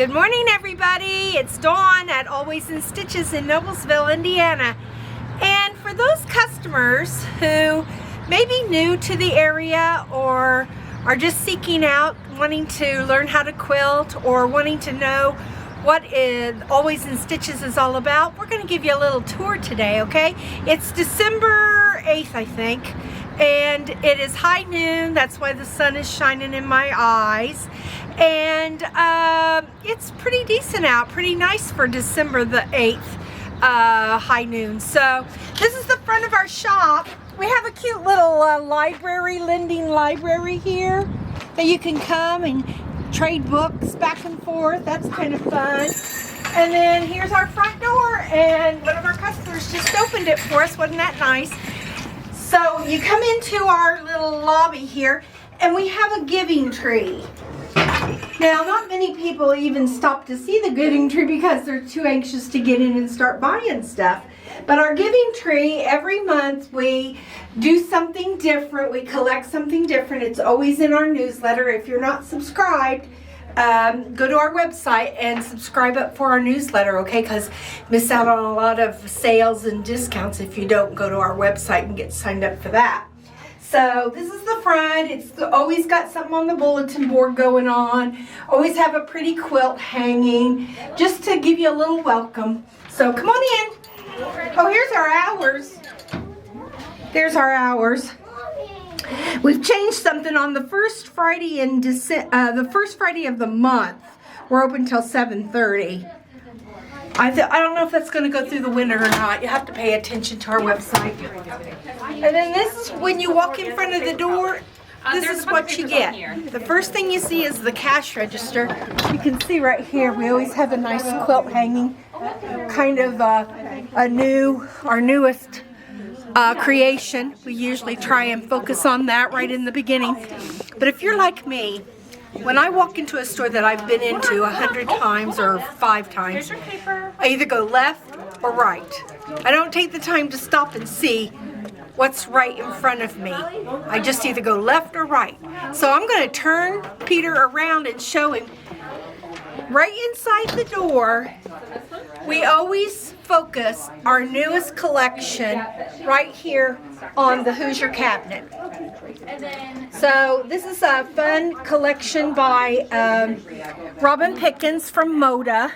Good morning, everybody. It's Dawn at Always in Stitches in Noblesville, Indiana. And for those customers who may be new to the area or are just seeking out, wanting to learn how to quilt or wanting to know what Always in Stitches is all about, we're going to give you a little tour today, okay? It's December 8th, I think, and it is high noon. That's why the sun is shining in my eyes. And it's pretty decent out, pretty nice for December the 8th, high noon. So this is the front of our shop. We have a cute little library, lending library here that you can come and trade books back and forth. That's kind of fun. And then here's our front door, and one of our customers just opened it for us. Wasn't that nice? So you come into our little lobby here, and we have a giving tree. Now, not many people even stop to see the giving tree because they're too anxious to get in and start buying stuff. But our giving tree, every month we do something different. We collect something different. It's always in our newsletter. If you're not subscribed, go to our website and subscribe up for our newsletter, okay? Because miss out on a lot of sales and discounts if you don't go to our website and get signed up for that. So this is the front. It's always got something on the bulletin board going on. Always have a pretty quilt hanging, just to give you a little welcome. So come on in. Oh, here's our hours. There's our hours. We've changed something on the first Friday in the first Friday of the month. We're open till 7:30. I don't know if that's going to go through the winter or not. You have to pay attention to our website. And then this, when you walk in front of the door, this is what you get. The first thing you see is the cash register. You can see right here, we always have a nice quilt hanging. Kind of our newest creation. We usually try and focus on that right in the beginning. But if you're like me, when I walk into a store that I've been into 100 times or 5 times, I either go left or right. I don't take the time to stop and see what's right in front of me. I just either go left or right. So I'm going to turn Peter around and show him. Right inside the door, we always focus our newest collection right here on the Hoosier cabinet. So this is a fun collection by Robin Pickens from Moda.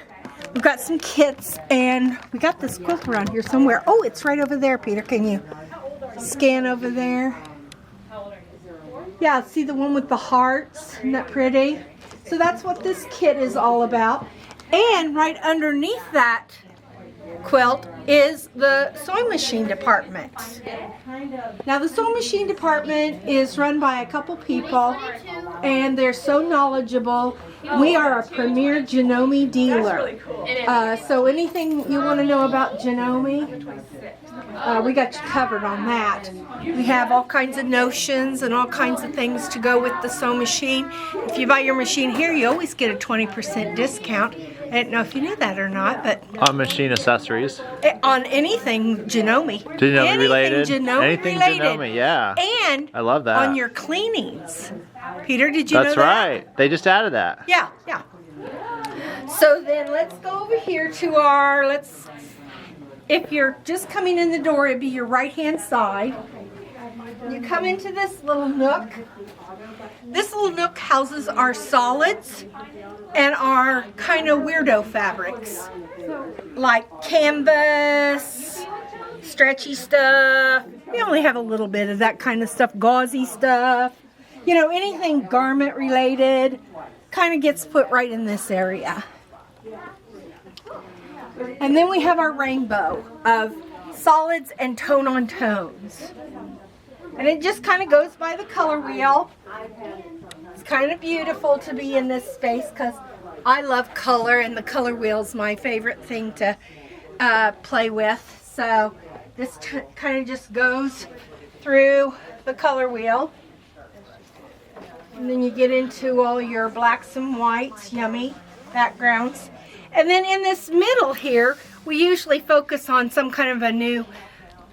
We've got some kits, and we got this quilt around here somewhere. Oh, it's right over there, Peter. Can you scan over there? Yeah, see the one with the hearts? Isn't that pretty? So that's what this kit is all about. And right underneath that quilt is the sewing machine department. Now the sewing machine department is run by a couple people, and they're so knowledgeable. We are a premier Janome dealer. So anything you want to know about Janome, we got you covered on that. We have all kinds of notions and all kinds of things to go with the sewing machine. If you buy your machine here, you always get a 20% discount. I didn't know if you knew that or not, but on machine accessories, on anything Janome, Janome related, anything Janome, yeah. And I love that on your cleanings. Peter, did you know that? That's right. They just added that. Yeah, yeah. So then let's go over here to our, if you're just coming in the door, it'd be your right-hand side. You come into this little nook. This little nook houses our solids and our kind of weirdo fabrics, like canvas, stretchy stuff. We only have a little bit of that kind of stuff, gauzy stuff. You know, anything garment related kind of gets put right in this area. And then we have our rainbow of solids and tone on tones. And it just kind of goes by the color wheel. It's kind of beautiful to be in this space because I love color, and the color wheel is my favorite thing to play with. So this kind of just goes through the color wheel. And then you get into all your blacks and whites, yummy backgrounds. And then in this middle here, we usually focus on some kind of a new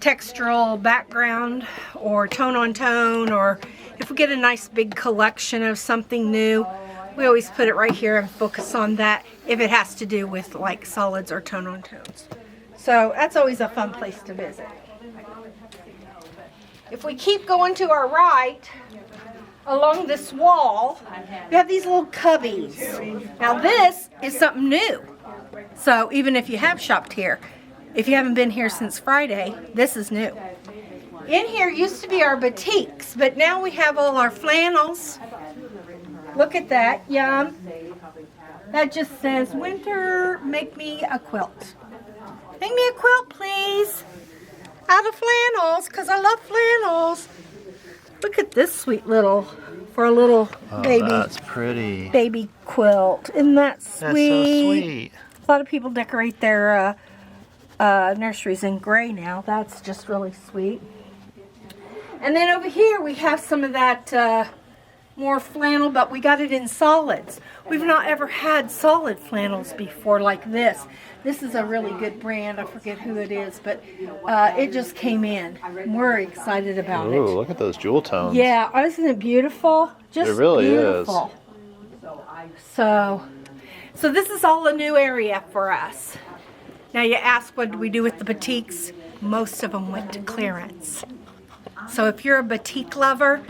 textural background or tone on tone, or if we get a nice big collection of something new, We always put it right here and focus on that if it has to do with like solids or tone on tones. So that's always a fun place to visit. If we keep going to our right, along this wall, we have these little cubbies. Now this is something new. So even if you have shopped here, if you haven't been here since Friday, this is new. In here used to be our batiks, but now we have all our flannels. Look at that, yum. That just says, winter, make me a quilt. Make me a quilt, please. Out of flannels, because I love flannels. Look at this sweet little, for a little baby. That's pretty. Baby quilt. Isn't that sweet? That's so sweet. A lot of people decorate their nurseries in gray now. That's just really sweet. And then over here we have some of that more flannel, but we got it in solids. We've not ever had solid flannels before like this. This is a really good brand. I forget who it is, but it just came in. We're excited about it. Ooh, look at those jewel tones. Yeah, isn't it beautiful? Just it really beautiful. So this is all a new area for us. Now you ask, what do we do with the batiks? Most of them went to clearance. So if you're a batik lover,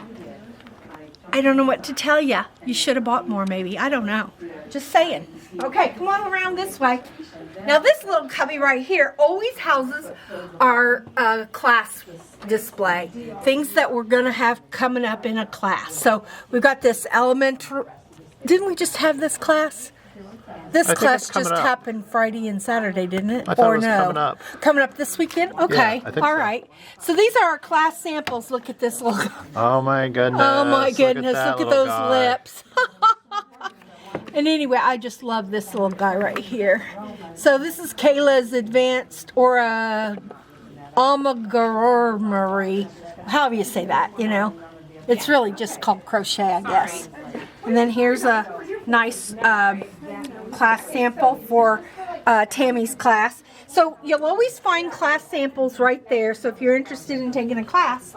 I don't know what to tell you. You should have bought more maybe. I don't know. Just saying. Okay, come on around this way. Now this little cubby right here always houses our class display. Things that we're going to have coming up in a class. So we've got this elementary. Didn't we just have this class? This class just happened Friday and Saturday, didn't it? I thought it was coming up. Coming up this weekend? Okay. Yeah, I think all so. right. So these are our class samples. Look at this little. Oh my goodness. Oh my goodness. Look at those guy. lips. And anyway, I just love this little guy right here. So this is Kayla's advanced or Embroidery. However you say that, you know. It's really just called crochet, I guess. And then here's a nice class sample for Tammy's class. So you'll always find class samples right there. So if you're interested in taking a class,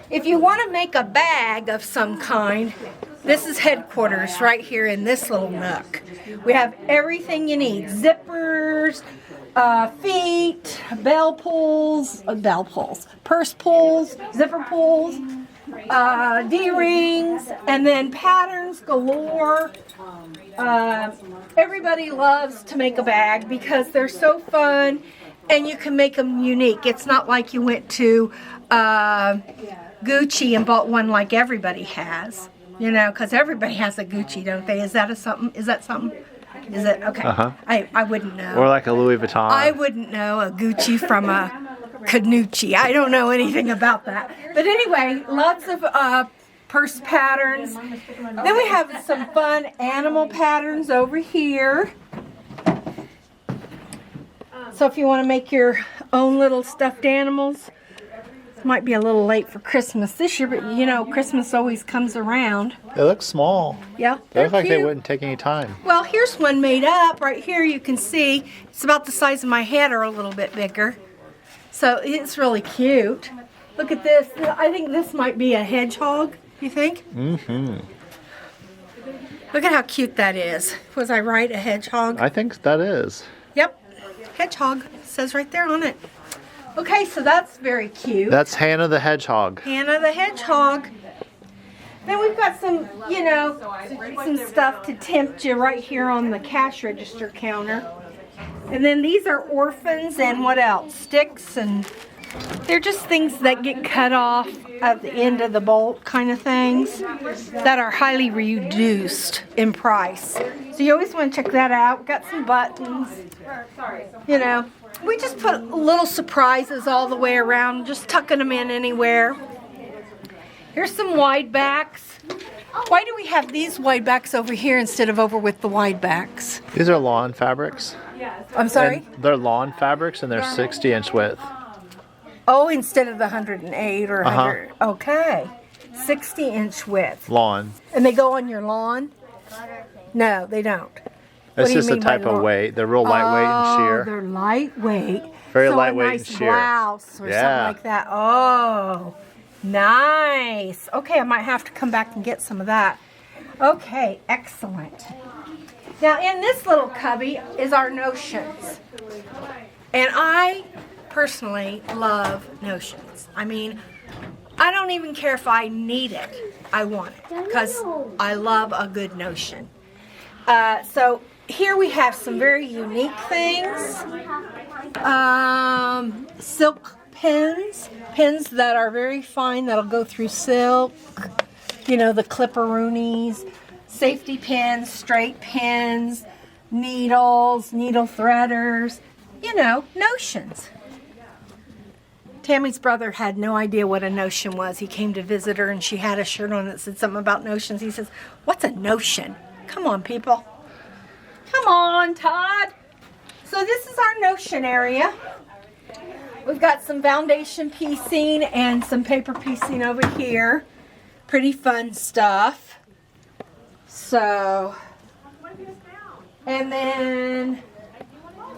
if you want to make a bag of some kind, this is headquarters right here in this little nook. We have everything you need. Zippers, feet, bell pulls, purse pulls, zipper pulls, D-rings, and then patterns galore. Everybody loves to make a bag because they're so fun and you can make them unique. It's not like you went to Gucci and bought one like everybody has, you know, because everybody has a Gucci, don't they? Is that something? Is that something? Is it? Okay. I wouldn't know. Or like a Louis Vuitton. I wouldn't know a Gucci from a Canucci. I don't know anything about that. But anyway, lots of purse patterns. Then we have some fun animal patterns over here. So if you want to make your own little stuffed animals, it might be a little late for Christmas this year, but you know, Christmas always comes around. They look small. Yeah, They look like cute. they wouldn't take any time. Well, here's one made up. Right here you can see it's about the size of my head or a little bit bigger. So it's really cute. Look at this. I think this might be a hedgehog, you think? Mm-hmm. Look at how cute that is. Was I right, a hedgehog? I think that is. Yep, hedgehog. It says right there on it. Okay, so that's very cute. That's Hannah the Hedgehog. Hannah the hedgehog. Then we've got some, you know, some stuff to tempt you right here on the cash register counter. And then these are orphans and what else? Sticks, and they're just things that get cut off at the end of the bolt kind of things that are highly reduced in price. So you always want to check that out. We've got some buttons, you know. We just put little surprises all the way around, just tucking them in anywhere. Here's some wide backs. Why do we have these wide backs over here instead of over with the wide backs? These are lawn fabrics. I'm sorry? And they're lawn fabrics and they're 60-inch width. Oh, instead of the 108 or 100. Okay. 60-inch width. Lawn. And they go on your lawn? No, they don't. It's do you just a mean by type of lawn? weight. They're real lightweight and sheer. They're lightweight. Very so lightweight a nice and sheer. blouse or something like that. Oh, nice. Okay, I might have to come back and get some of that. Okay, excellent. Now in this little cubby is our notions. And I personally love notions. I mean, I don't even care if I need it. I want it because I love a good notion. So here we have some very unique things. Silk pins that are very fine, that'll go through silk. You know, the clipperoonies, safety pins, straight pins, needles, needle threaders, you know, notions. Tammy's brother had no idea what a notion was. He came to visit her and she had a shirt on that said something about notions. He says, "What's a notion?" Come on, people. Come on, Todd. So this is our notion area. We've got some foundation piecing and some paper piecing over here. Pretty fun stuff. So, and then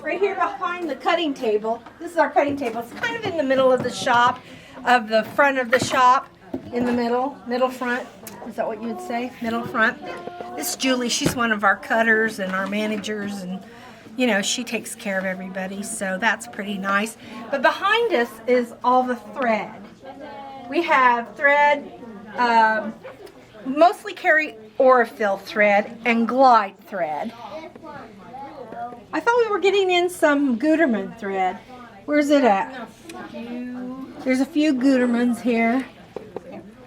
right here behind the cutting table, this is our cutting table. It's kind of in the middle of the shop, of the front of the shop, in the middle front. Is that what you would say? Middle front. This is Julie. She's one of our cutters and our managers, and you know, she takes care of everybody, so that's pretty nice. But behind us is all the thread. We have thread, mostly carry Aurifil thread and glide thread. I thought we were getting in some Gutermann thread. Where's it at? There's a few Gutermanns here.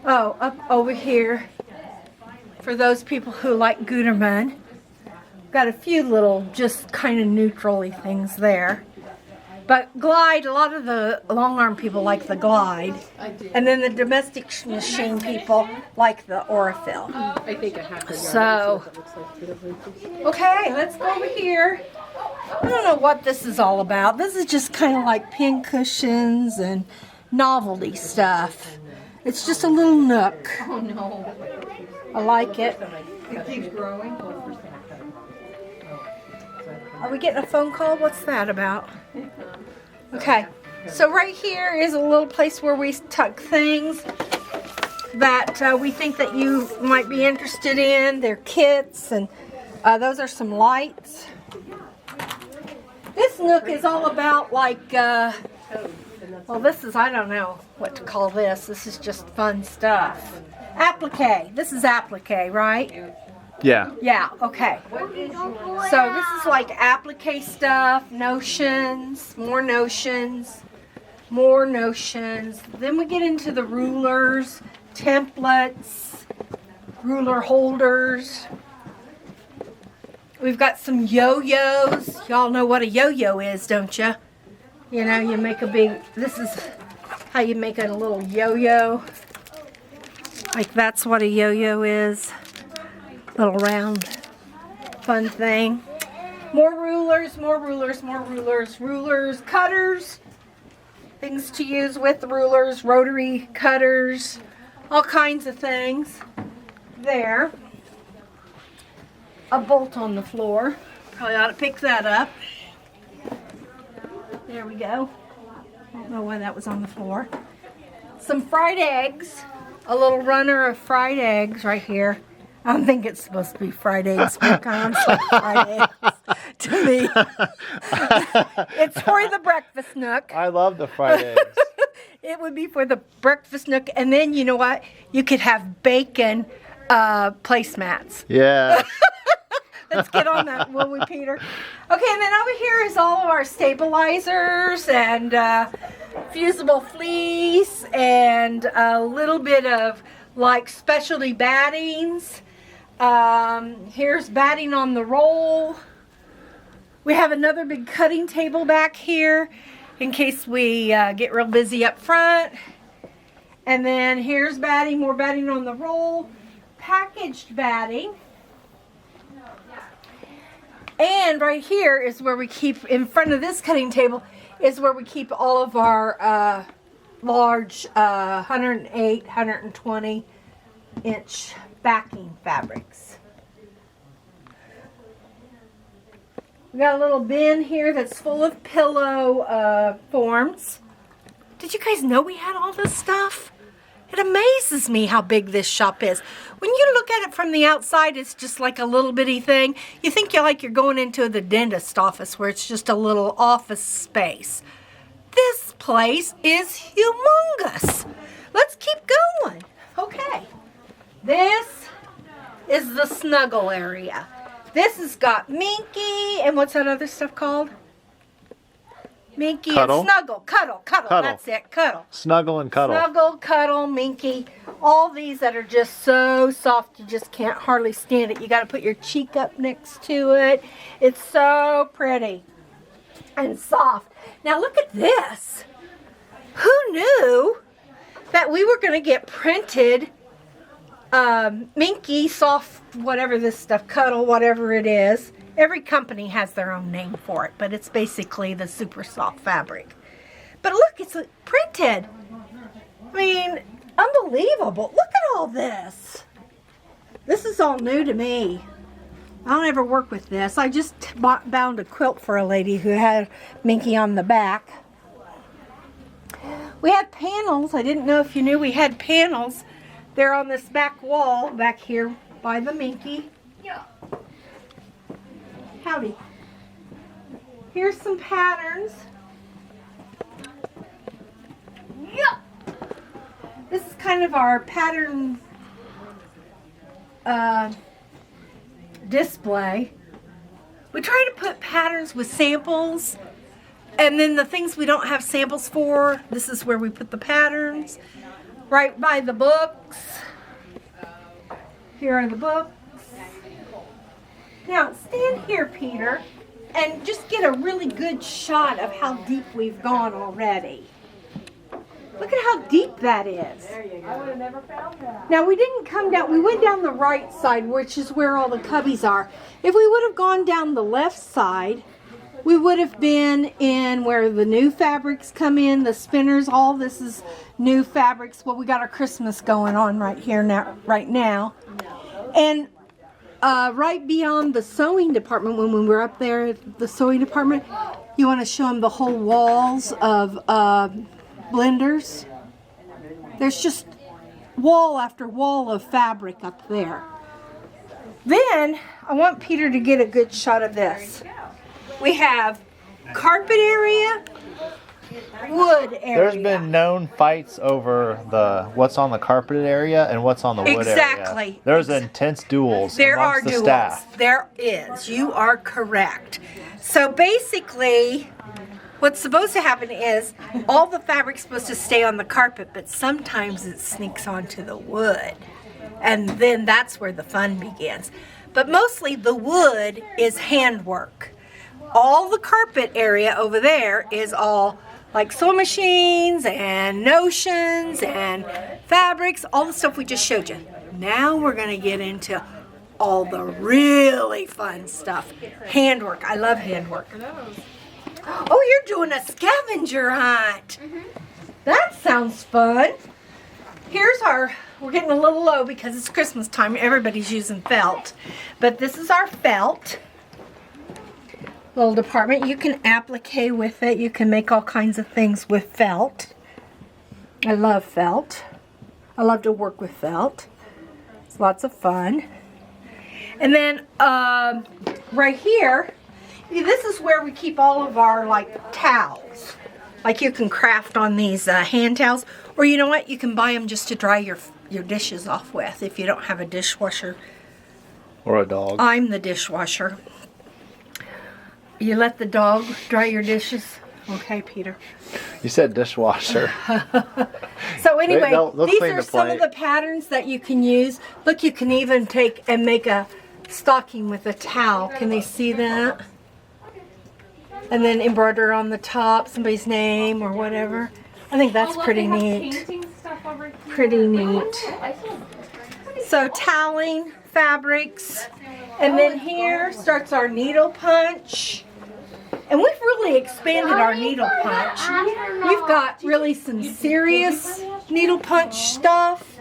Oh, up over here. For those people who like Gutermann. Got a few little just kind of neutral-y things there. But glide, a lot of the long arm people like the glide. And then the domestic machine people like the Aurifil. I think a half a yard. So, okay, let's go over here. I don't know what this is all about. This is just kind of like pin cushions and novelty stuff. It's just a little nook. Oh no. I like it. It keeps growing. Are we getting a phone call? What's that about? Okay, so right here is a little place where we tuck things that we think that you might be interested in. They're kits, and those are some lights. This nook is all about like, well, this is, I don't know what to call this. This is just fun stuff. Applique. This is applique, right? Yeah. Yeah, okay. So this is like applique stuff, notions, more notions, more notions. Then we get into the rulers, templates, ruler holders. We've got some yo-yos. Y'all know what a yo-yo is, don't you? You know, you make a big, this is how you make a little yo-yo. Like that's what a yo-yo is. Little round fun thing. More rulers, more rulers, more rulers. Rulers, cutters, things to use with rulers, rotary cutters, all kinds of things there. A bolt on the floor. Probably ought to pick that up. There we go. I don't know why that was on the floor. Some fried eggs. A little runner of fried eggs right here. I don't think it's supposed to be fried eggs, but it kind of looks like fried eggs to me. It's for the breakfast nook. I love the fried eggs. It would be for the breakfast nook. And then, you know what? You could have bacon placemats. Yeah. Let's get on that, will we, Peter? Okay, and then over here is all of our stabilizers and fusible fleece and a little bit of like specialty battings. Here's batting on the roll. We have another big cutting table back here in case we get real busy up front. And then here's batting, more batting on the roll. Packaged batting. And right here is where we keep, in front of this cutting table, is where we keep all of our large 108, 120 inch backing fabrics. We got a little bin here that's full of pillow forms. Did you guys know we had all this stuff? It amazes me how big this shop is. When you look at it from the outside, it's just like a little bitty thing. You think you're going into the dentist office where it's just a little office space. This place is humongous. Let's keep going. Okay. This is the snuggle area. This has got Minky and what's that other stuff called? Minky Cuddle. and Snuggle. Cuddle. That's it. Cuddle. Snuggle and cuddle. Snuggle, Cuddle, Minky. All these that are just so soft you just can't hardly stand it. You got to put your cheek up next to it. It's so pretty and soft. Now look at this. Who knew that we were going to get printed Minky, soft, whatever this stuff, Cuddle, whatever it is. Every company has their own name for it, but it's basically the super soft fabric. But look, it's printed. I mean, unbelievable. Look at all this. This is all new to me. I don't ever work with this. I just bound a quilt for a lady who had Minky on the back. We have panels. I didn't know if you knew we had panels. They're on this back wall back here by the Minky. Yeah. Howdy. Here's some patterns. Yeah. This is kind of our pattern display. We try to put patterns with samples, and then the things we don't have samples for, this is where we put the patterns. Right by the books. Here are the books. Now stand here, Peter, and just get a really good shot of how deep we've gone already. Look at how deep that is. There you go. I would have never found that. Now we didn't come down, we went down the right side, which is where all the cubbies are. If we would have gone down the left side, we would have been in where the new fabrics come in, the spinners, all this is new fabrics. Well, we got our Christmas going on right here now, right now. And right beyond the sewing department, when we were up there at the sewing department, you want to show them the whole walls of blenders. There's just wall after wall of fabric up there. Then I want Peter to get a good shot of this. We have carpet area, wood area. There's been known fights over what's on the carpeted area and what's on the wood area. Exactly. There's intense duels There are amongst the duels. staff. There is. You are correct. So basically, what's supposed to happen is all the fabric's supposed to stay on the carpet, but sometimes it sneaks onto the wood. And then that's where the fun begins. But mostly the wood is handwork. All the carpet area over there is all like sewing machines and notions and fabrics, all the stuff we just showed you. Now we're going to get into all the really fun stuff. Handwork. I love handwork. Oh, you're doing a scavenger hunt. That sounds fun. Here's we're getting a little low because it's Christmas time. Everybody's using felt. But this is our felt little department. You can applique with it. You can make all kinds of things with felt. I love felt. I love to work with felt. It's lots of fun. And then right here, this is where we keep all of our towels. Like you can craft on these hand towels, or you know what? You can buy them just to dry your dishes off with if you don't have a dishwasher. Or a dog. I'm the dishwasher. You let the dog dry your dishes? Okay, Peter. You said dishwasher. So anyway, They'll these clean are the some plate. of the patterns that you can use. Look, you can even take and make a stocking with a towel. Can they see that? And then embroider on the top somebody's name or whatever. I think that's pretty neat. Pretty neat. So toweling, fabrics, and then here starts our needle punch. And we've really expanded our needle punch. We've got really some serious needle punch stuff.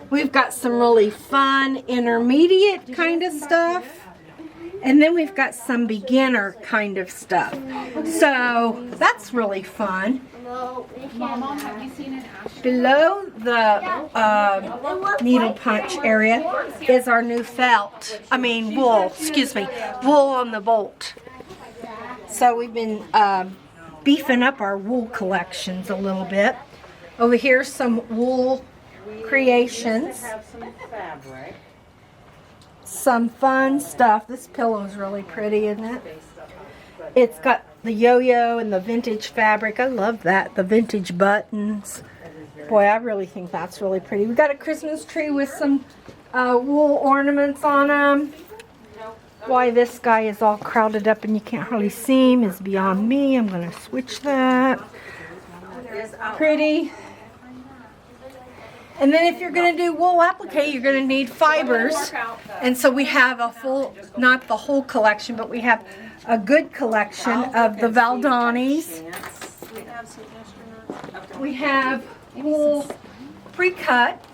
We've got some really fun intermediate kind of stuff. And then we've got some beginner kind of stuff. So that's really fun. Mom, have you seen an ash? Below the needle punch area is our new felt. I mean wool, excuse me, wool on the bolt. So we've been beefing up our wool collections a little bit. Over here, some wool creations. Some fun stuff. This pillow is really pretty, isn't it? It's got the yo-yo and the vintage fabric. I love that. The vintage buttons. Boy, I really think that's really pretty. We got a Christmas tree with some wool ornaments on them. Why this guy is all crowded up and you can't hardly see him is beyond me. I'm going to switch that. Pretty. And then if you're going to do wool applique, you're going to need fibers. And so we have a full, not the whole collection, but we have a good collection of the Valdanis. We have wool pre-cut.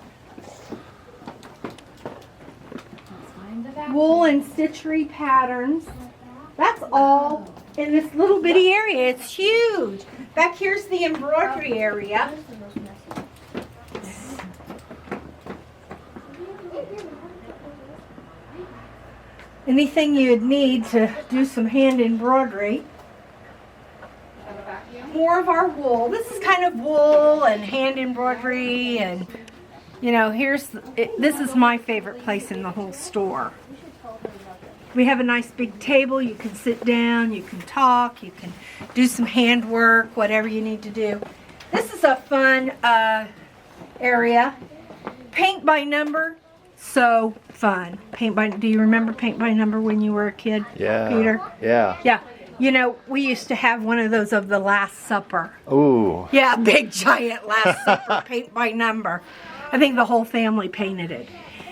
Wool and stitchery patterns. That's all in this little bitty area. It's huge. Back here's the embroidery area. Anything you'd need to do some hand embroidery. More of our wool. This is kind of wool and hand embroidery, and you know, this is my favorite place in the whole store. We have a nice big table. You can sit down, you can talk, you can do some handwork, whatever you need to do. This is a fun area. Paint by number. So fun. Do you remember paint by number when you were a kid, Yeah. Peter? Yeah. Yeah. You know, we used to have one of those of the Last Supper. Ooh. Yeah, big giant Last Supper paint by number. I think the whole family painted it.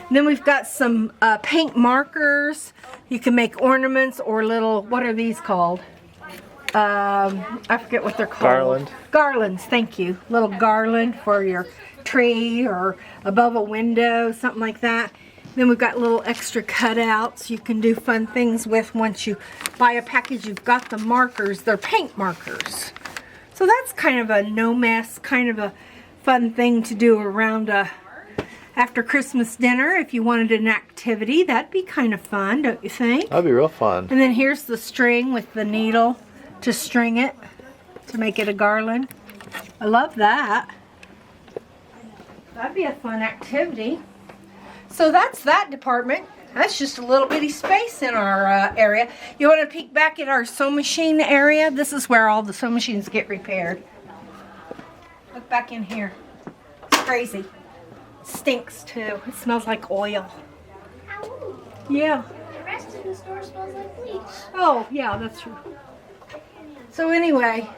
And then we've got some paint markers. You can make ornaments or little, what are these called? I forget what they're called. Garland. Garlands, thank you. Little garland for your tree or above a window, something like that. Then we've got little extra cutouts you can do fun things with. Once you buy a package, you've got the markers. They're paint markers. So that's kind of a no mess, kind of a fun thing to do around after Christmas dinner. If you wanted an activity, that'd be kind of fun, don't you think? That'd be real fun. And then here's the string with the needle to string it, to make it a garland. I love that. That'd be a fun activity. So that's that department. That's just a little bitty space in our area. You want to peek back at our sewing machine area? This is where all the sewing machines get repaired. Look back in here. It's crazy. Stinks too. It smells like oil. Yeah. The rest of the store smells like bleach. Oh, yeah, that's true. So anyway,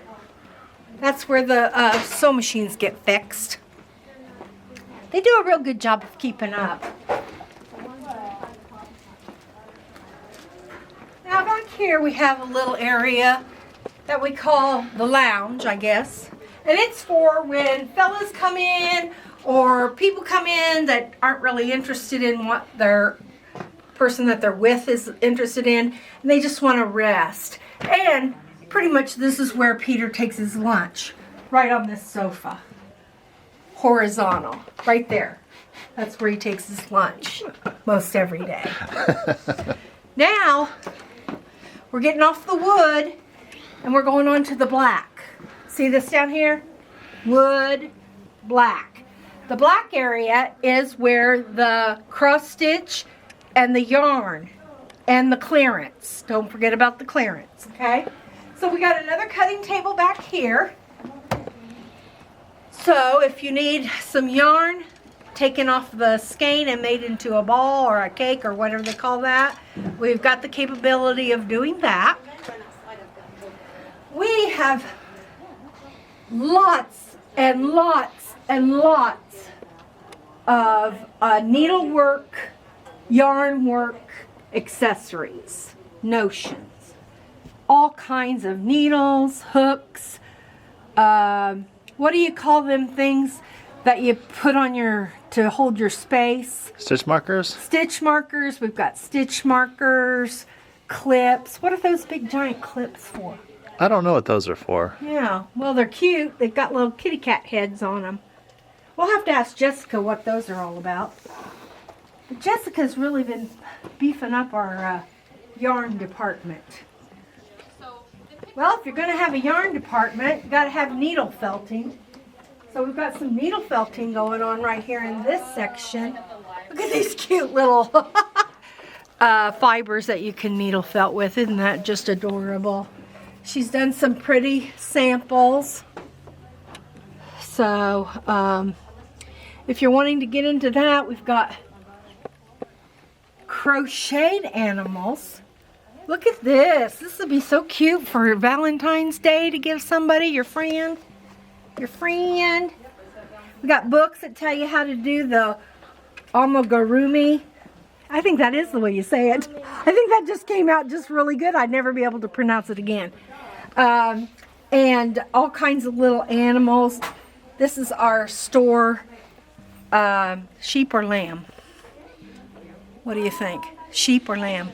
that's where the sewing machines get fixed. They do a real good job of keeping up. Now back here we have a little area that we call the lounge, I guess. And it's for when fellas come in or people come in that aren't really interested in what their person that they're with is interested in, and they just want to rest. And pretty much this is where Peter takes his lunch, right on this sofa. Horizontal, right there. That's where he takes his lunch most every day. Now, we're getting off the wood and we're going on to the black. See this down here? Wood, black. The black area is where the cross stitch and the yarn and the clearance. Don't forget about the clearance, okay? So we got another cutting table back here. So if you need some yarn taken off the skein and made into a ball or a cake or whatever they call that, we've got the capability of doing that. We have lots and lots and lots of needlework, yarn work accessories, notions. All kinds of needles, hooks, what do you call them things that you put on to hold your space? Stitch markers? Stitch markers. We've got stitch markers, clips. What are those big giant clips for? I don't know what those are for. Yeah, well, they're cute. They've got little kitty cat heads on them. We'll have to ask Jessica what those are all about. But Jessica's really been beefing up our yarn department. Well, if you're going to have a yarn department, you got to have needle felting. So we've got some needle felting going on right here in this section. Look at these cute little fibers that you can needle felt with. Isn't that just adorable? She's done some pretty samples. So if you're wanting to get into that, we've got crocheted animals. Look at this. This would be so cute for Valentine's Day to give somebody, your friend. Your friend. We got books that tell you how to do the amigurumi. I think that is the way you say it. I think that just came out just really good. I'd never be able to pronounce it again. And all kinds of little animals. This is our store. Sheep or lamb? What do you think? Sheep or lamb?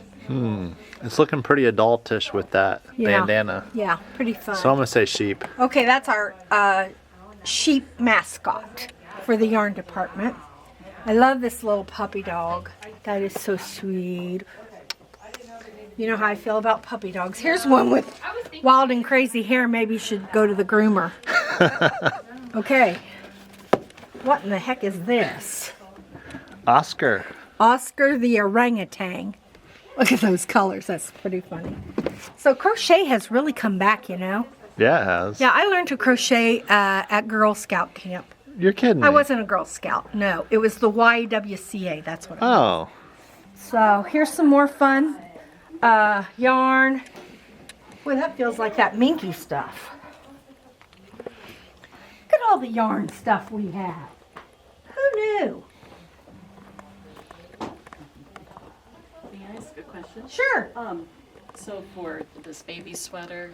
It's looking pretty adultish with that bandana. Yeah, pretty fun. So I'm going to say sheep. Okay, that's our sheep mascot for the yarn department. I love this little puppy dog. That is so sweet. You know how I feel about puppy dogs. Here's one with wild and crazy hair. Maybe you should go to the groomer. Okay. What in the heck is this? Oscar. Oscar the orangutan. Look at those colors. That's pretty funny. So crochet has really come back, you know. Yeah, it has. Yeah, I learned to crochet at Girl Scout camp. You're kidding me. I wasn't a Girl Scout. No, it was the YWCA. That's what. Oh. So here's some more fun yarn. Boy, that feels like that minky stuff. Look at all the yarn stuff we have. Who knew? May I ask a question? Sure. So for this baby sweater,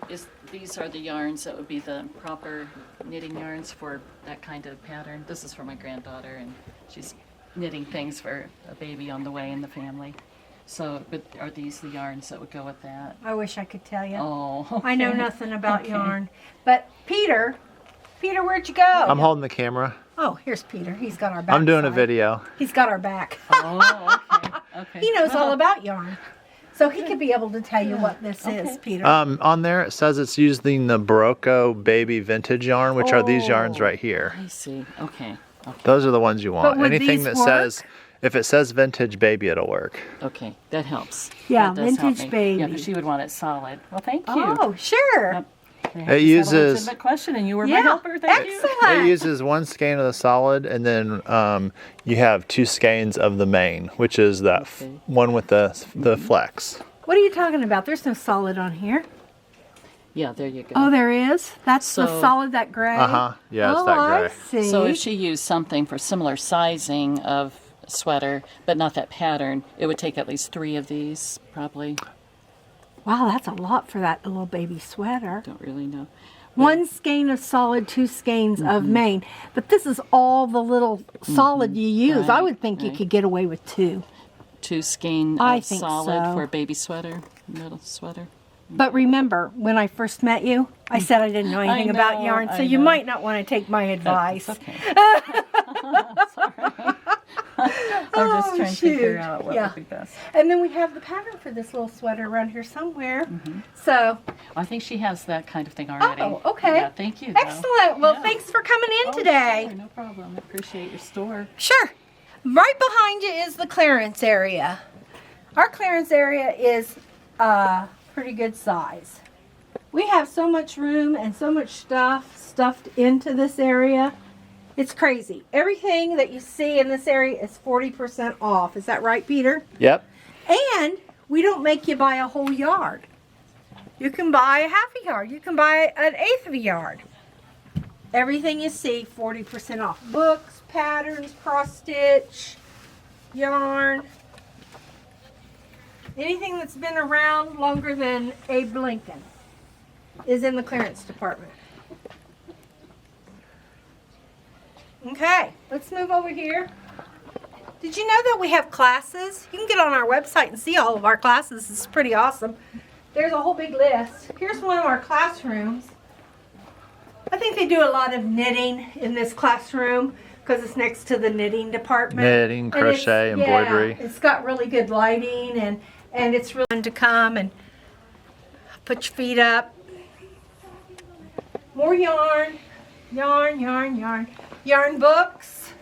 these are the yarns that would be the proper knitting yarns for that kind of pattern? This is for my granddaughter, and she's knitting things for a baby on the way in the family. So, but are these the yarns that would go with that? I wish I could tell you. Oh, okay. I know nothing about yarn. But Peter, where'd you go? I'm holding the camera. Oh, here's Peter. He's got our back. I'm doing a side. video. He's got our back. Oh, okay. Okay. He knows all about yarn. So he could be able to tell you what this is, Peter. On there it says it's using the Barocco baby vintage yarn, which are these yarns right here. I see. Okay. Okay. Those are the ones you want. But would Anything these that work? says, if it says vintage baby, it'll work. Okay. That helps. Yeah, That does help vintage me. baby. Yeah, 'cause she would want it solid. Well, thank you. Oh, sure. Yep. It uses That question, and you were my Yeah, helper. Thank you. excellent. it uses one skein of the solid, and then you have 2 skeins of the main, which is that one with the flex. What are you talking about? There's no solid on here. Yeah, there you go. Oh, there is? That's the So- solid, that gray? Yeah, it's Oh, that gray. I see. So if she used something for similar sizing of sweater, but not that pattern, it would take at least 3 of these, probably. Wow, that's a lot for that little baby sweater. Don't really know. One skein of solid, 2 skeins of main. But this is all the little solid you use. I Right, would think you right. could get away with 2. 2 skein I of think solid so. for a baby sweater, middle sweater. But remember, when I first met you, I said I didn't know anything about know, yarn, so I you know. might not want to take my advice. It's okay. It's all right. I'm just trying to figure shoot. out what Yeah. would be best. And then we have the pattern for this little sweater around here somewhere. So, I think she has that kind of thing already. oh, okay. Yeah, thank you. though. Excellent. Well, Yeah. thanks for coming in Oh, today. Sure, no problem. I appreciate your store. Sure. Right behind you is the clearance area. Our clearance area is pretty good size. We have so much room and so much stuff stuffed into this area. It's crazy. Everything that you see in this area is 40% off. Is that right, Peter? Yep. And we don't make you buy a whole yard. You can buy a half a yard. You can buy an eighth of a yard. Everything you see, 40% off. Books, patterns, cross stitch, yarn. Anything that's been around longer than Abe Lincoln is in the clearance department. Okay, let's move over here. Did you know that we have classes? You can get on our website and see all of our classes. It's pretty awesome. There's a whole big list. Here's one of our classrooms. I think they do a lot of knitting in this classroom because it's next to the knitting department. Knitting, crochet, embroidery. Yeah, it's got really good lighting and it's really fun to come and put your feet up. More yarn, yarn, yarn, yarn. Yarn books.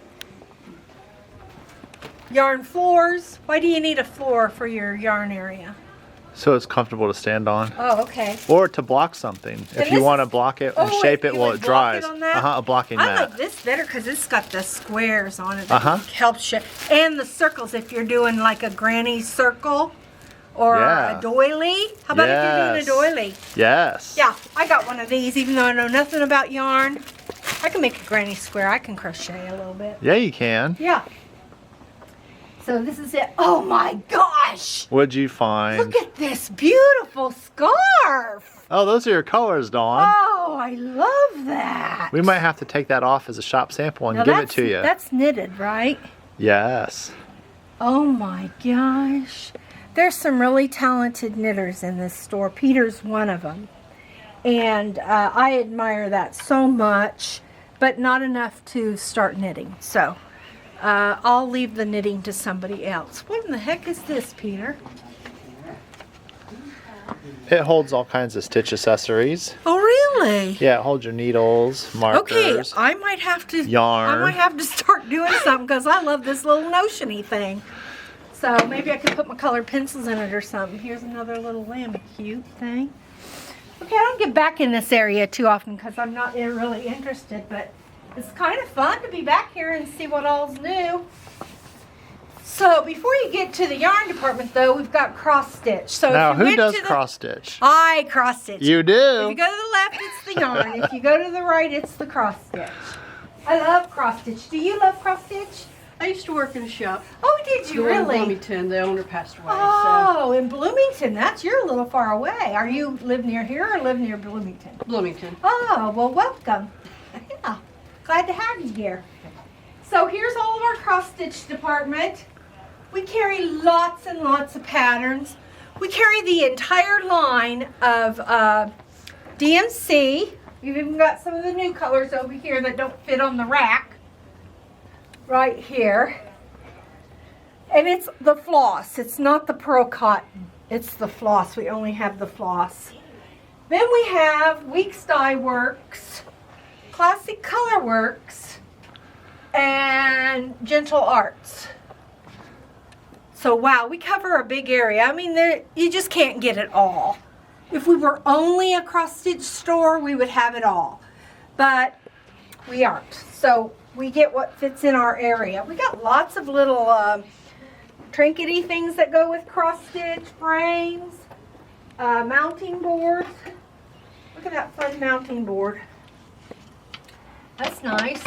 Yarn floors. Why do you need a floor for your yarn area? So it's comfortable to stand on. Oh, okay. Or to block something. If you want to block it and shape it while it dries. A blocking mat. I like this better because it's got the squares on it. That helps you. And the circles if you're doing like a granny circle or a doily. How about if you're doing a doily? Yes. Yeah, I got one of these even though I know nothing about yarn. I can make a granny square. I can crochet a little bit. Yeah, you can. Yeah. So this is it. Oh my gosh! What'd you find? Look at this beautiful scarf! Oh, those are your colors, Dawn. Oh, I love that. We might have to take that off as a shop sample and Now give it to you. That's knitted, right? Yes. Oh my gosh. There's some really talented knitters in this store. Peter's one of them. And I admire that so much, but not enough to start knitting. So I'll leave the knitting to somebody else. What in the heck is this, Peter? It holds all kinds of stitch accessories. Oh, really? Yeah, it holds your needles, markers. Okay, I might have to yarn. I might have to start doing something because I love this little notion-y thing. So maybe I could put my colored pencils in it or something. Here's another little lamb cute thing. Okay, I don't get back in this area too often because I'm not really interested, but it's kind of fun to be back here and see what all's new. So before you get to the yarn department though, we've got cross stitch. So now, if you who went does to the, cross stitch? I cross stitch. You do? If you go to the left, it's the yarn. If you go to the right, it's the cross stitch. I love cross stitch. Do you love cross stitch? I used to work in a shop. Oh, did you In really? Bloomington. The owner passed away. Oh, in Bloomington. You're a little far away. Are you live near here or live near Bloomington? So Bloomington. Oh, well, welcome. Yeah, glad to have you here. So here's all of our cross stitch department. We carry lots and lots of patterns. We carry the entire line of DMC. We've even got some of the new colors over here that don't fit on the rack. Right here. And it's the floss. It's not the pearl cotton. It's the floss. We only have the floss. Then we have Weeks Dye Works, Classic Color Works, and Gentle Arts. So wow, we cover a big area. I mean, you just can't get it all. If we were only a cross stitch store, we would have it all. But we aren't. So we get what fits in our area. We got lots of little trinkety things that go with cross stitch, frames, mounting boards. Look at that fun mounting board. That's nice.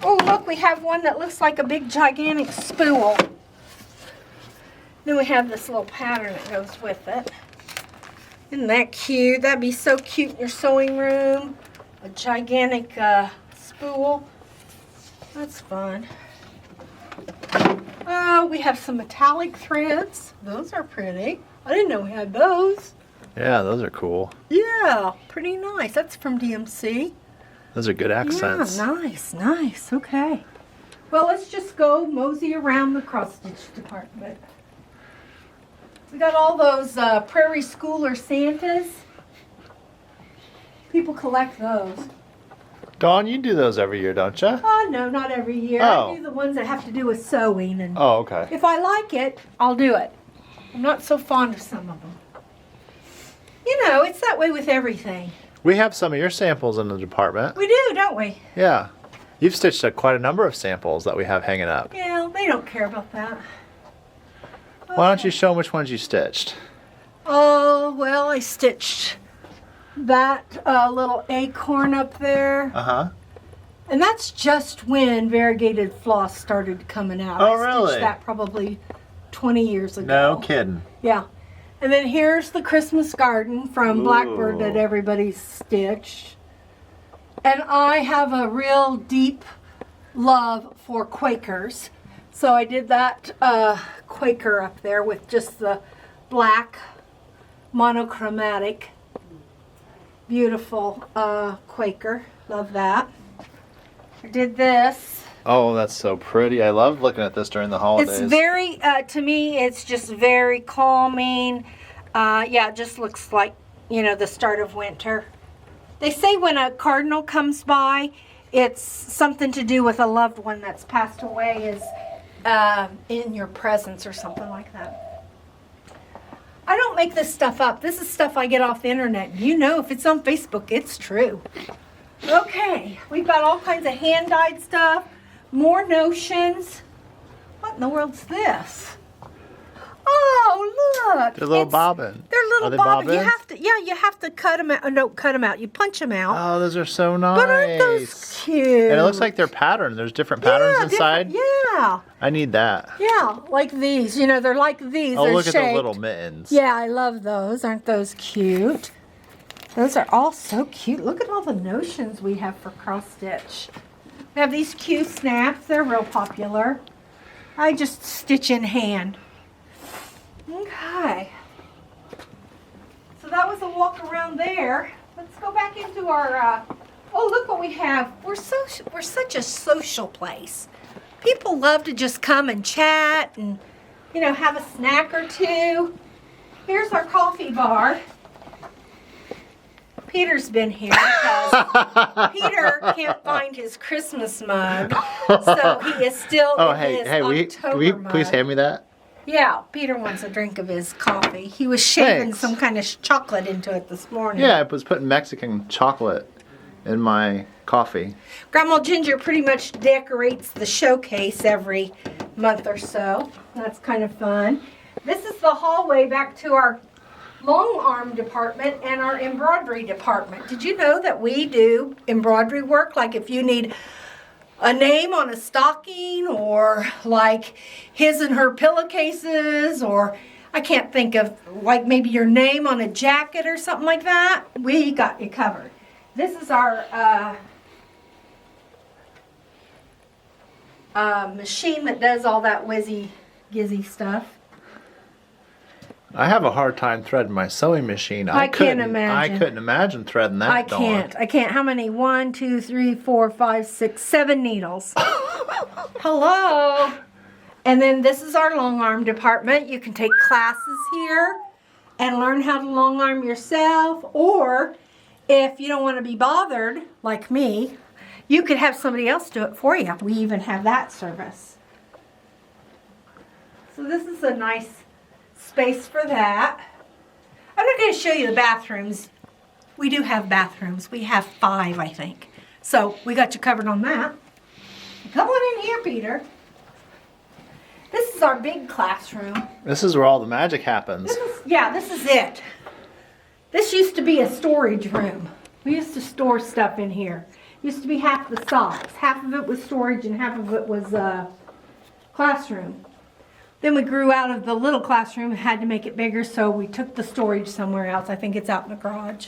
Oh, look, we have one that looks like a big gigantic spool. Then we have this little pattern that goes with it. Isn't that cute? That'd be so cute in your sewing room. A gigantic spool. That's fun. Oh, we have some metallic threads. Those are pretty. I didn't know we had those. Yeah, those are cool. Yeah, pretty nice. That's from DMC. Those are good accents. Yeah, nice, nice. Okay. Well, let's just go mosey around the cross stitch department. We got all those Prairie Schooler Santas. People collect those. Dawn, you do those every year, don't you? Oh, no, not every year. Oh. I do the ones that have to do with sewing. And Oh, okay. if I like it, I'll do it. I'm not so fond of some of them. You know, it's that way with everything. We have some of your samples in the department. We do, don't we? Yeah. You've stitched quite a number of samples that we have hanging up. Yeah, they don't care about that. Why don't you show them which ones you stitched? Oh, well, I stitched that little acorn up there. Uh-huh. And that's just when variegated floss started coming out. Oh, I really? stitched that probably 20 years ago. No kidding. Yeah. And then here's the Christmas garden from Blackbird Ooh. that everybody's stitched. And I have a real deep love for Quakers. So I did that Quaker up there with just the black monochromatic. Beautiful Quaker. Love that. I did this. Oh, that's so pretty. I love looking at this during the holidays. It's very, to me, it's just very calming. Yeah, it just looks like, you know, the start of winter. They say when a cardinal comes by, it's something to do with a loved one that's passed away is in your presence or something like that. I don't make this stuff up. This is stuff I get off the internet. You know, if it's on Facebook, it's true. Okay, we've got all kinds of hand-dyed stuff. More notions. What in the world's this? Oh, look. They're little bobbins. They're little Are they bobbins. You bobbins? have to, yeah, you have to cut them out. No, cut them out. You punch them out. Oh, those are so nice. But aren't those cute? And it looks like they're patterned. There's different patterns Yeah, inside. Yeah. I need that. Yeah, like these. You know, they're like these. Oh, They're look at shaped. the little mittens. Yeah, I love those. Aren't those cute? Those are all so cute. Look at all the notions we have for cross stitch. We have these cute snaps. They're real popular. I just stitch in hand. Okay. So that was a walk around there. Let's go back into our, oh, look what we have. We're such a social place. People love to just come and chat and, you know, have a snack or two. Here's our coffee bar. Peter's been here because Peter can't find his Christmas mug, so he is still Oh, in his hey, will October you mug. please hand me that? Yeah, Peter wants a drink of his coffee. He was shaving Thanks. some kind of chocolate into it this morning. Yeah, I was putting Mexican chocolate in my coffee. Grandma Ginger pretty much decorates the showcase every month or so. That's kind of fun. This is the hallway back to our long arm department and our embroidery department. Did you know that we do embroidery work? Like if you need a name on a stocking, or like his and her pillowcases, or I can't think of, like maybe your name on a jacket or something like that, we got you covered. This is our machine that does all that whizzy-gizzy stuff. I have a hard time threading my sewing machine. I can't imagine. I couldn't imagine threading that. I can't. I can't. How many? 1, 2, 3, 4, 5, 6, 7 needles. Hello. And then this is our long arm department. You can take classes here and learn how to long arm yourself. Or if you don't want to be bothered, like me, you could have somebody else do it for you. We even have that service. So this is a nice space for that. I'm not going to show you the bathrooms. We do have bathrooms. We have 5, I think. So we got you covered on that. Come on in here, Peter. This is our big classroom. This is where all the magic happens. This is it. This used to be a storage room. We used to store stuff in here. Used to be half the size. Half of it was storage and half of it was classroom. Then we grew out of the little classroom and had to make it bigger, so we took the storage somewhere else. I think it's out in the garage.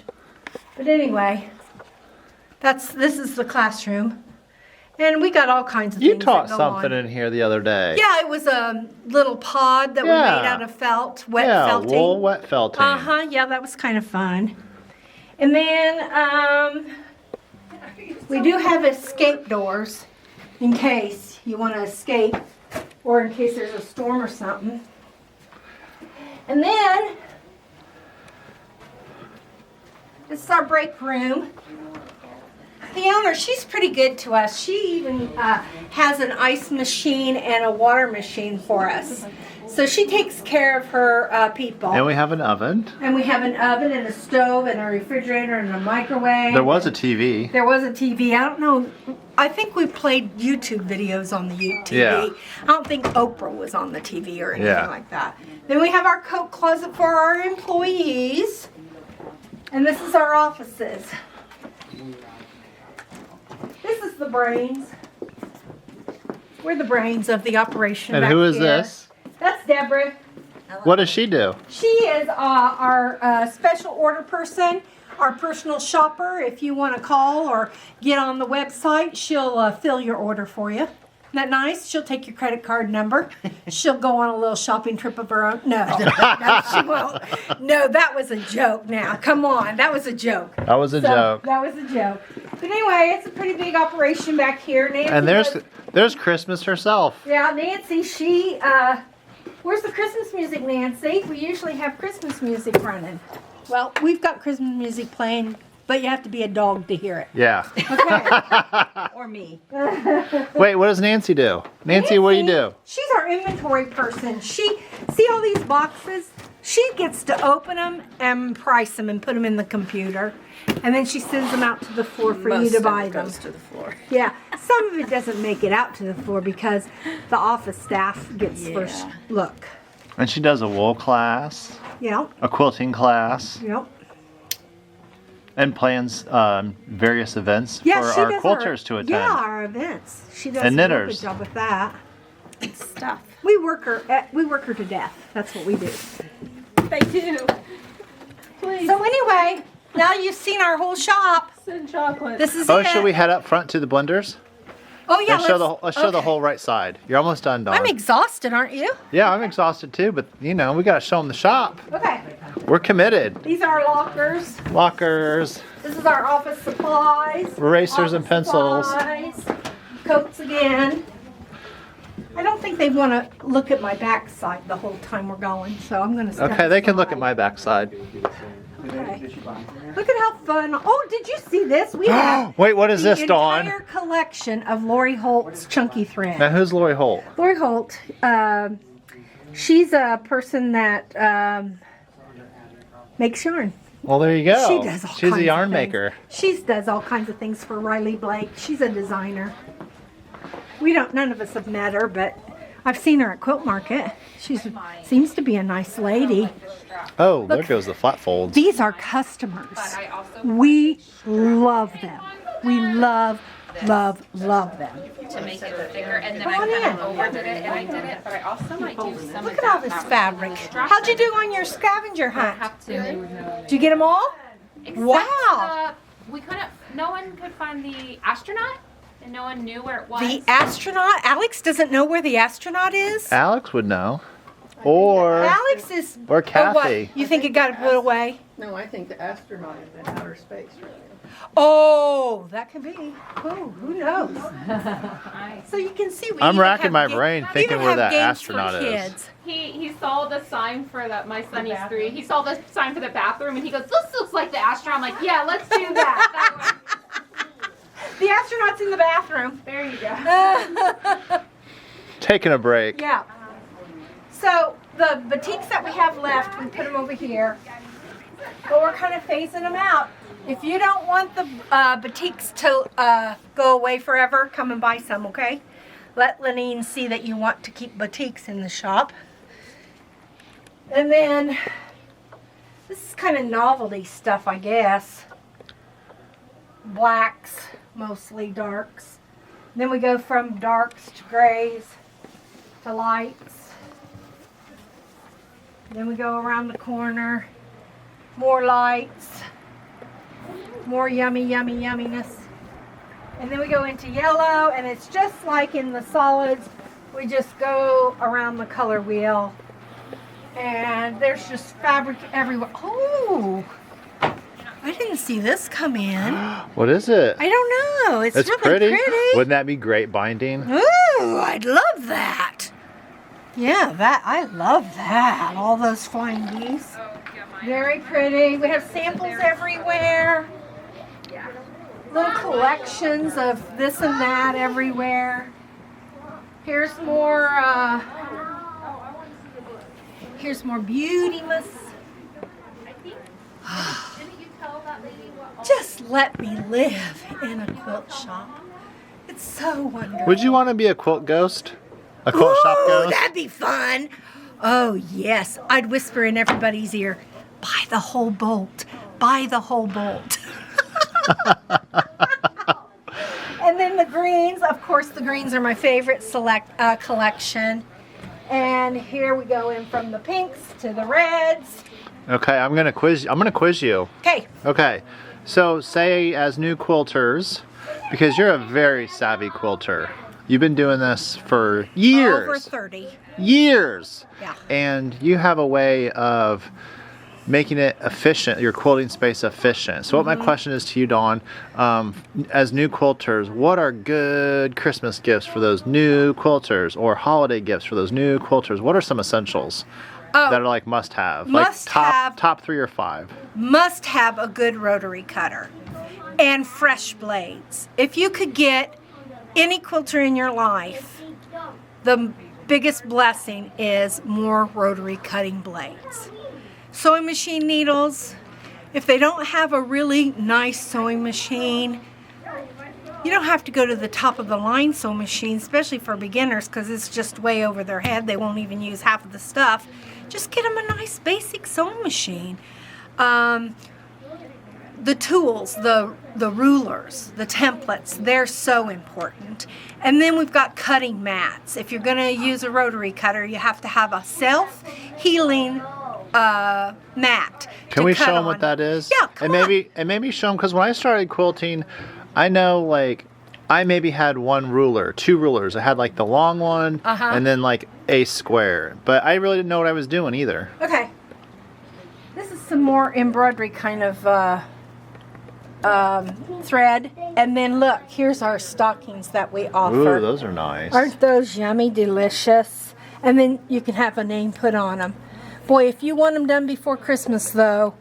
But anyway, this is the classroom. And we got all kinds of You things taught that go something on. in here the other day. Yeah, it was a little pod that we Yeah. made out of felt, wet Yeah, felting. wool wet felting. Yeah, that was kind of fun. And then we do have escape doors in case you want to escape or in case there's a storm or something. And then this is our break room. The owner, she's pretty good to us. She even has an ice machine and a water machine for us. So she takes care of her people. And we have an oven. And we have an oven and a stove and a refrigerator and a microwave. There was a TV. There was a TV. I don't know. I think we played YouTube videos on the TV. Yeah. I don't think Oprah was on the TV or anything Yeah. like that. Then we have our coat closet for our employees. And this is our offices. This is the brains. We're the brains of the operation. And back who is here. this? That's Deborah. What does she do? She is our special order person, our personal shopper. If you want to call or get on the website, she'll fill your order for you. Isn't that nice? She'll take your credit card number. She'll go on a little shopping trip of her own. No, no, she won't. No, that was a joke now. Come on, that was a joke. That was a joke. That was a joke. But anyway, it's a pretty big operation back here. Nancy And does- there's Christmas herself. yeah, Nancy, she, where's the Christmas music, Nancy? We usually have Christmas music running. Well, we've got Christmas music playing, but you have to be a dog to hear it. Yeah. Okay. Or me. Wait, what does Nancy do? Nancy, what do you do? She's our inventory person. She, see all these boxes? She gets to open them and price them and put them in the computer. And then she sends them out to the floor for you to buy them. goes to the floor. Yeah, some of it doesn't make it out to the floor because the office staff gets first look. And she does a wool class, Yep, a quilting class, yep. and plans various events Yeah, for she our does quilters to attend. Yeah, our events. She does And a real good knitters. job with that. Stuff. We work her to death. That's what we do. They do. Please So anyway, now you've seen our whole shop. send chocolate. This is Oh, it. should we head up front to the blenders? Oh yeah, Let's show the okay. whole right side. You're almost done, Dawn. I'm exhausted, aren't you? Yeah, I'm exhausted too, but you know, we gotta show them the shop. Okay. We're committed. These are our lockers. Lockers, This is our office supplies. erasers and Office pencils. supplies, coats again. I don't think they want to look at my backside the whole time we're going, so I'm going to step Okay, they can look at aside. my backside. Okay. Look at how fun. Oh, did you see this? We have Wait, what is this, the Dawn? entire collection of Lori Holt's chunky thread. Now, who's Lori Holt? Lori Holt, she's a person that makes yarn. Well, there you go. She does all She's kinds a yarn of things. maker. She does all kinds of things for Riley Blake. She's a designer. None of us have met her, but I've seen her at Quilt Market. She seems to be a nice lady. Oh, there goes the flat folds. These are customers. We love them. We love them. To make it look bigger, and then Come I on kind in. of overdid it, and I did it, but I also might do some Look of at all that this fabric. fabric. How'd you do on your scavenger hunt? Have to. Did you get them all? Except, Wow. we couldn't. No one could find the astronaut, and no one knew where it was. The astronaut? Alex doesn't know where the astronaut is? Alex would know. Or Alex is. Or Oh, Kathy. what? You think it got put away? No, I think the astronaut is in outer space right now. Oh, that could be. Oh, who knows? So you can see. I'm racking my brain thinking where that games astronaut for is. kids. He saw the sign for that. My son is 3. He saw the sign for the bathroom and he goes, "This looks like the astronaut." I'm like, "Yeah, let's do that." The astronaut's in the bathroom. There you go. Taking a break. Yeah. So the batiks that we have left, we put them over here. But we're kind of phasing them out. If you don't want the batiks to go away forever, come and buy some, okay? Let Lenine see that you want to keep batiks in the shop. And then, this is kind of novelty stuff, I guess. Blacks, mostly darks. Then we go from darks to grays to lights. Then we go around the corner. More lights. More yumminess. And then we go into yellow, and it's just like in the solids. We just go around the color wheel. And there's just fabric everywhere. Oh! I didn't see this come in. What is it? I don't know. It's really pretty. Wouldn't that be great binding? Ooh, I'd love that. Yeah, I love that. All those flying geese. Very pretty. We have samples everywhere. Little collections of this and that everywhere. Here's more beauty muss. Just let me live in a quilt shop. It's so wonderful. Would you want to be a quilt ghost? A quilt shop Ooh, ghost? that'd be fun. Oh, yes. I'd whisper in everybody's ear, buy the whole bolt. Buy the whole bolt. And then the greens. Of course, the greens are my favorite collection. And here we go in from the pinks to the reds. Okay, I'm gonna quiz you. Okay. Okay, so say as new quilters, because you're a very savvy quilter. You've been doing this for years. Over 30. Years. Yeah. And you have a way of making it efficient, your quilting space efficient. So what my question is to you, Dawn, as new quilters, what are good Christmas gifts for those new quilters, or holiday gifts for those new quilters? What are some essentials that are like must have? Must have. Top 3 or 5. Must have a good rotary cutter and fresh blades. If you could get any quilter in your life, the biggest blessing is more rotary cutting blades. Sewing machine needles, if they don't have a really nice sewing machine, you don't have to go to the top of the line sewing machine, especially for beginners, because it's just way over their head. They won't even use half of the stuff. Just get them a nice basic sewing machine. The tools, the rulers, the templates, they're so important. And then we've got cutting mats. If you're going to use a rotary cutter, you have to have a self-healing mat. Can we show them what that is? Yeah, come on. And maybe show them, because when I started quilting, I know like I maybe had 1 ruler, 2 rulers. I had like the long one and then like a square, but I really didn't know what I was doing either. Okay. This is some more embroidery kind of thread. And then look, here's our stockings that we offer. Ooh, those are nice. Aren't those yummy, delicious? And then you can have a name put on them. Boy, if you want them done before Christmas, though,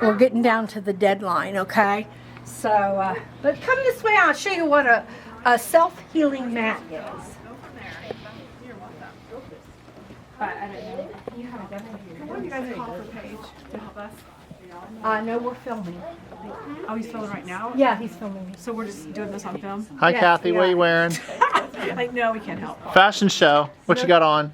we're getting down to the deadline, okay? So, but come this way, I'll show you what a self-healing mat is. No, we're filming. Oh, he's filming right now? Yeah, he's filming me. So we're just doing this on film? Hi, Yes, Kathy. we What are are. you wearing? Like, no, we can't help. Fashion show. What you got on?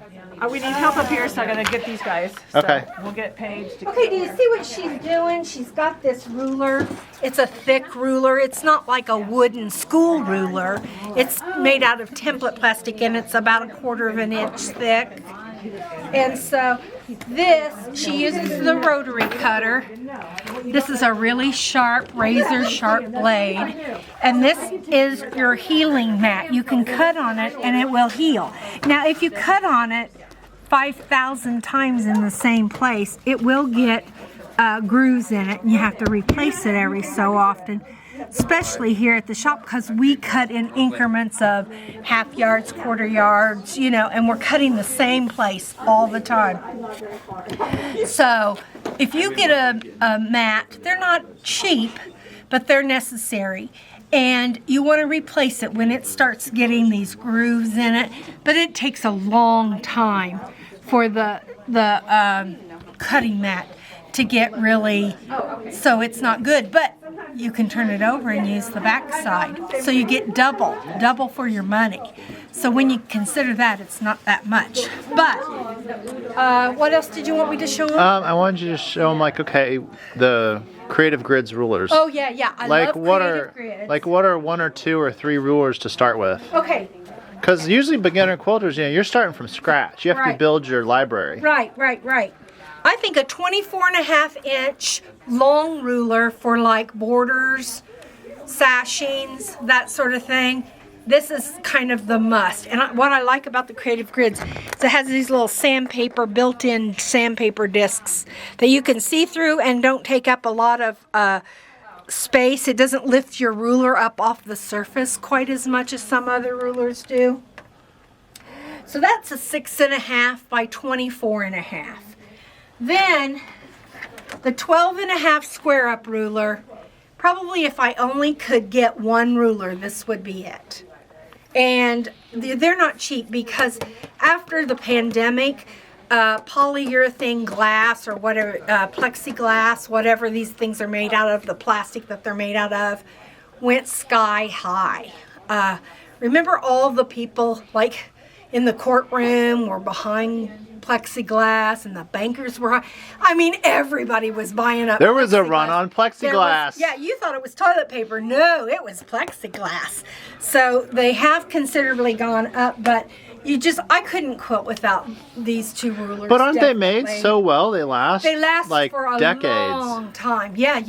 We need help up here, so I gotta get these guys. So Okay. We'll get Paige to. Okay, do you see what she's doing? She's got this ruler. It's a thick ruler. It's not like a wooden school ruler. It's made out of template plastic, and it's about 1/4 of an inch thick. And so this, she uses the rotary cutter. This is a really sharp, razor sharp blade. And this is your healing mat. You can cut on it and it will heal. Now if you cut on it 5,000 times in the same place, it will get grooves in it, and you have to replace it every so often. Especially here at the shop, because we cut in increments of 1/2 yards, 1/4 yards, you know, and we're cutting the same place all the time. So if you get a mat, they're not cheap, but they're necessary. And you want to replace it when it starts getting these grooves in it, but it takes a long time for the cutting mat to get really, so it's not good. But you can turn it over and use the back side, so you get double for your money. So when you consider that, it's not that much. But what else did you want me to show them? I wanted you to show them, like, okay, the Creative Grids rulers. Oh yeah, I like love what Creative are Grids. like what are 1 or 2 or 3 rulers to start with? Okay, Because usually beginner quilters, you know, you're starting from scratch. You have to Right. build your library. right. I think a 24.5 inch long ruler for like borders, sashings, that sort of thing. This is kind of the must. And what I like about the Creative Grids is it has these little sandpaper, built-in sandpaper discs that you can see through and don't take up a lot of space. It doesn't lift your ruler up off the surface quite as much as some other rulers do. So that's a 6.5 by 24.5. Then the 12.5 square up ruler, probably if I only could get 1 ruler, this would be it. And they're not cheap, because after the pandemic, polyurethane glass or whatever, plexiglass, whatever these things are made out of, the plastic that they're made out of, went sky high. Remember all the people like in the courtroom were behind plexiglass, and the bankers were, I mean, everybody was buying up There was a plexiglass. run on There plexiglass. was- yeah, you thought it was toilet paper. No, it was plexiglass. So they have considerably gone up, but I couldn't quilt without these two rulers. But aren't they made definitely. so well? They last. They last like for a decades. long time. Yeah.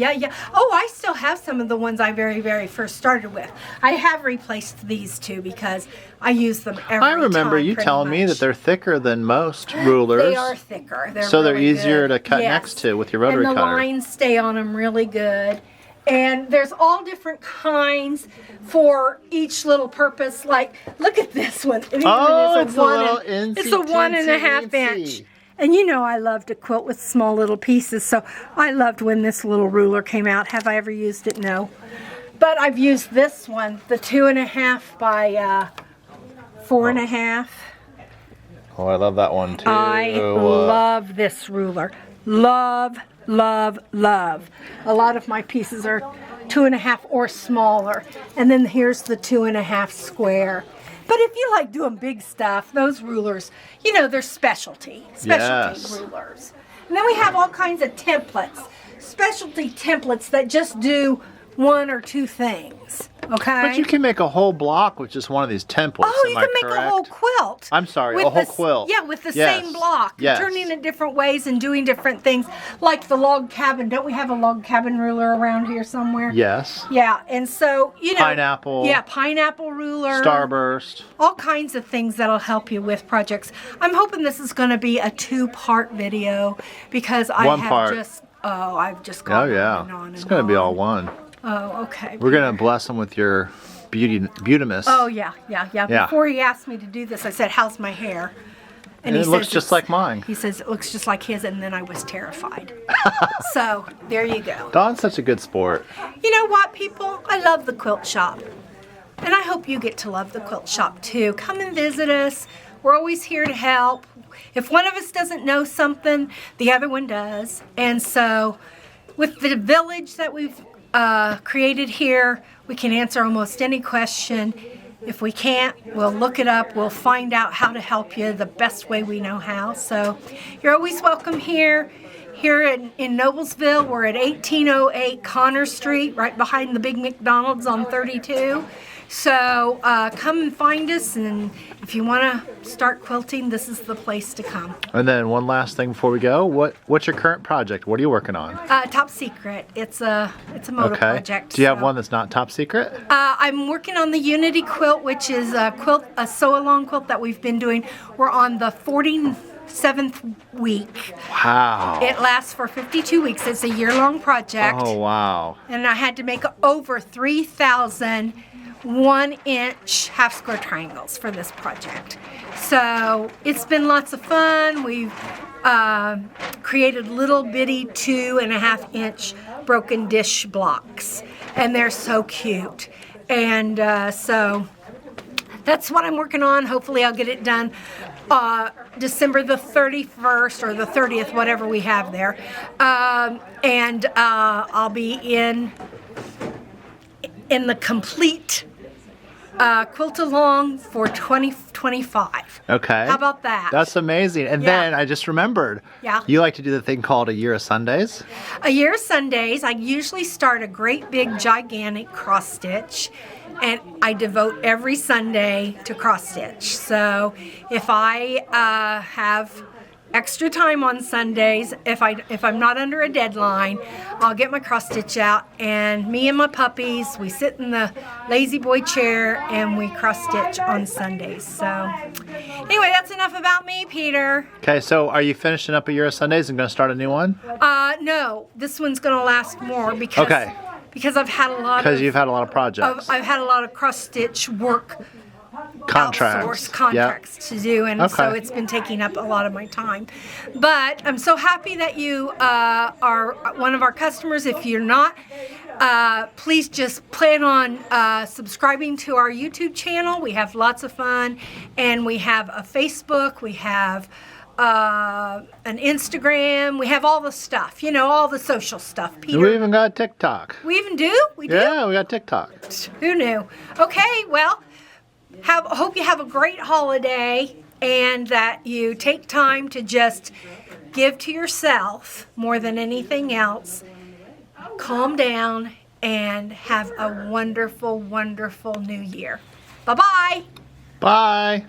Oh, I still have some of the ones I very first started with. I have replaced these two because I use them every time. I remember you pretty telling me much. that they're thicker than most rulers. They are thicker. So they're really easier good. to cut Yes. next to with your rotary and the cutter. lines stay on them really good. And there's all different kinds for each little purpose. Like, look at this one. It even Oh, is it's a little incy, it's a 1.5 teensy, inch. weensy. And you know I love to quilt with small little pieces, so I loved when this little ruler came out. Have I ever used it? No. But I've used this one, the 2.5 by 4.5. Oh, I love that one too. I love this ruler. Love. A lot of my pieces are 2.5 or smaller. And then here's the 2.5 square. But if you like doing big stuff, those rulers, you know, they're specialty Yes. rulers. And then we have all kinds of templates, specialty templates that just do one or two things. Okay. But you can make a whole block with just one of these templates. Oh, am you I can make correct? a whole quilt. I'm sorry, With a whole the- quilt. Yeah, with the Yes. same block. Yes. Turning it different ways and doing different things. Like the log cabin. Don't we have a log cabin ruler around here somewhere? Yes. Yeah, and so, you know. Pineapple. Yeah, pineapple ruler. Starburst. All kinds of things that'll help you with projects. I'm hoping this is going to be a 2-part video because One part. I've just Oh gone yeah. on and on. It's and going to be on. all one. Oh, okay. We're going to bless them with your Beautimus. Oh, yeah. Yeah. Before he asked me to do this, I said, how's my hair? And he it looks says just it's- like mine. He says, it looks just like his, and then I was terrified. So, there you go. Don's such a good sport. You know what, people? I love the quilt shop. And I hope you get to love the quilt shop, too. Come and visit us. We're always here to help. If one of us doesn't know something, the other one does. And so, with the village that we've created here, we can answer almost any question. If we can't, we'll look it up. We'll find out how to help you the best way we know how. So you're always welcome here. Here in Noblesville, we're at 1808 Connor Street, right behind the big McDonald's on 32. So come and find us, and if you want to start quilting, this is the place to come. And then one last thing before we go. What's your current project? What are you working on? Top secret. It's a motor project. Do you have so. one that's not top secret? I'm working on the Unity quilt, which is a sew-along quilt that we've been doing. We're on the 47th week. Wow. It lasts for 52 weeks. It's a year-long project. Oh, wow. And I had to make over 3,000 1-inch half square triangles for this project. So it's been lots of fun. We've created little bitty 2.5-inch broken dish blocks, and they're so cute. And so that's what I'm working on. Hopefully I'll get it done December the 31st or the 30th, whatever we have there. And I'll be in the complete quilt along for 2025. Okay. How about that? That's amazing. And Yeah. then I just remembered. Yeah. You like to do the thing called a year of Sundays? A year of Sundays, I usually start a great big gigantic cross stitch, and I devote every Sunday to cross stitch. So if I have extra time on Sundays, if I'm not under a deadline, I'll get my cross stitch out, and me and my puppies, we sit in the lazy boy chair and we cross stitch on Sundays. So anyway, that's enough about me, Peter. Okay, so are you finishing up a year of Sundays and going to start a new one? No, this one's gonna last more because Okay. because I've had a lot Because you've had a lot of projects. I've had a lot of cross stitch work, Contracts. outsourced contracts to do, and so Okay. it's been taking up a lot of my time. But I'm so happy that you are one of our customers. If you're not, please just plan on subscribing to our YouTube channel. We have lots of fun, and we have a Facebook. We have an Instagram. We have all the stuff, you know, all the social stuff. Peter, We even got TikTok. we even do? We do? Yeah, we got TikTok. Who knew? Okay, well, hope you have a great holiday, and that you take time to just give to yourself more than anything else. Calm down and have a wonderful, wonderful new year. Bye-bye. Bye.